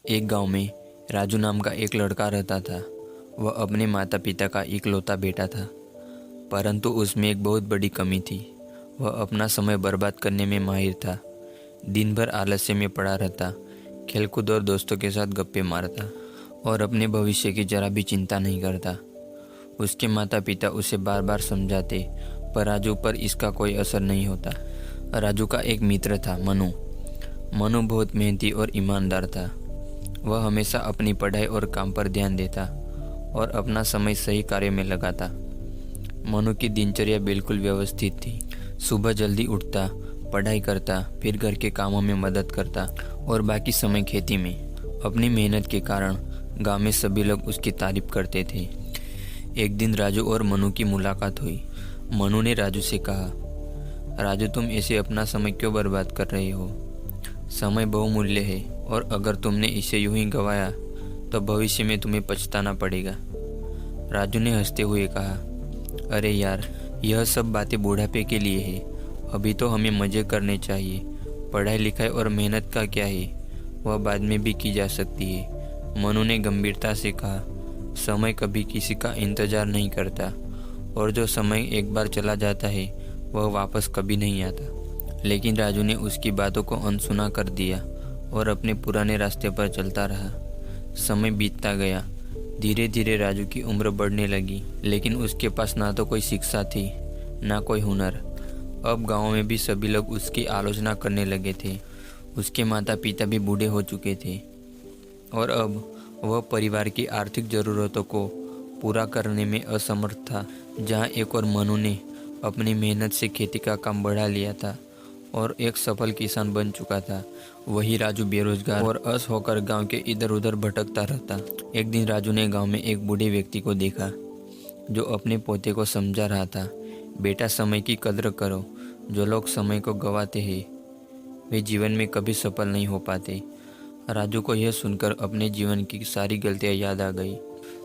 एक गांव में राजू नाम का एक लड़का रहता था। वह अपने माता पिता का इकलौता बेटा था, परंतु उसमें एक बहुत बड़ी कमी थी। वह अपना समय बर्बाद करने में माहिर था। दिन भर आलस्य में पड़ा रहता, खेलकूद और दोस्तों के साथ गप्पे मारता और अपने भविष्य की जरा भी चिंता नहीं करता। उसके माता पिता उसे बार बार समझाते, पर राजू पर इसका कोई असर नहीं होता। राजू का एक मित्र था, मनु। मनु बहुत मेहनती और ईमानदार था। वह हमेशा अपनी पढ़ाई और काम पर ध्यान देता और अपना समय सही कार्य में लगाता। मनु की दिनचर्या बिल्कुल व्यवस्थित थी। सुबह जल्दी उठता, पढ़ाई करता, फिर घर के कामों में मदद करता और बाकी समय खेती में। अपनी मेहनत के कारण गांव में सभी लोग उसकी तारीफ करते थे। एक दिन राजू और मनु की मुलाकात हुई। मनु ने राजू से कहा, राजू, तुम ऐसे अपना समय क्यों बर्बाद कर रहे हो? समय बहुमूल्य है और अगर तुमने इसे यूं ही गंवाया तो भविष्य में तुम्हें पछताना पड़ेगा। राजू ने हंसते हुए कहा, अरे यार, यह सब बातें बुढ़ापे के लिए है। अभी तो हमें मज़े करने चाहिए। पढ़ाई लिखाई और मेहनत का क्या है, वह बाद में भी की जा सकती है। मनु ने गंभीरता से कहा, समय कभी किसी का इंतज़ार नहीं करता और जो समय एक बार चला जाता है वह वापस कभी नहीं आता। लेकिन राजू ने उसकी बातों को अनसुना कर दिया और अपने पुराने रास्ते पर चलता रहा। समय बीतता गया। धीरे धीरे राजू की उम्र बढ़ने लगी, लेकिन उसके पास ना तो कोई शिक्षा थी, ना कोई हुनर। अब गांव में भी सभी लोग उसकी आलोचना करने लगे थे। उसके माता पिता भी बूढ़े हो चुके थे और अब वह परिवार की आर्थिक ज़रूरतों को पूरा करने में असमर्थ था। जहां एक और मनु ने अपनी मेहनत से खेती का काम बढ़ा लिया था और एक सफल किसान बन चुका था, वही राजू बेरोजगार और असहाय होकर गांव के इधर उधर भटकता रहता। एक दिन राजू ने गांव में एक बूढ़े व्यक्ति को देखा जो अपने पोते को समझा रहा था, बेटा, समय की कद्र करो। जो लोग समय को गंवाते हैं वे जीवन में कभी सफल नहीं हो पाते। राजू को यह सुनकर अपने जीवन की सारी गलतियां याद आ गई।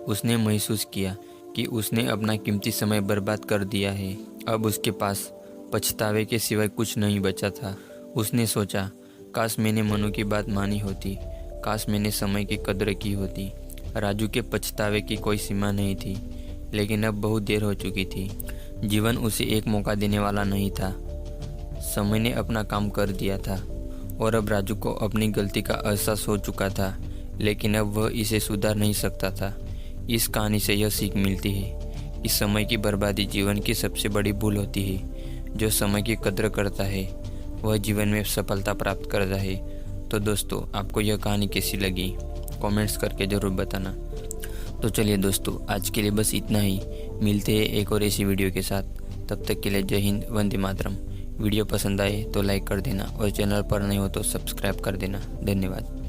उसने महसूस किया कि उसने अपना कीमती समय बर्बाद कर दिया है। अब उसके पास पछतावे के सिवाय कुछ नहीं बचा था। उसने सोचा, काश मैंने मनु की बात मानी होती, काश मैंने समय की कद्र की होती। राजू के पछतावे की कोई सीमा नहीं थी, लेकिन अब बहुत देर हो चुकी थी। जीवन उसे एक मौका देने वाला नहीं था। समय ने अपना काम कर दिया था और अब राजू को अपनी गलती का एहसास हो चुका था, लेकिन अब वह इसे सुधार नहीं सकता था। इस कहानी से यह सीख मिलती है कि समय की बर्बादी जीवन की सबसे बड़ी भूल होती है। जो समय की कद्र करता है वह जीवन में सफलता प्राप्त करता है। तो दोस्तों, आपको यह कहानी कैसी लगी कमेंट्स करके ज़रूर बताना। तो चलिए दोस्तों, आज के लिए बस इतना ही। मिलते हैं एक और ऐसी वीडियो के साथ। तब तक के लिए जय हिंद, वंदे मातरम। वीडियो पसंद आए तो लाइक कर देना और चैनल पर नहीं हो तो सब्सक्राइब कर देना। धन्यवाद।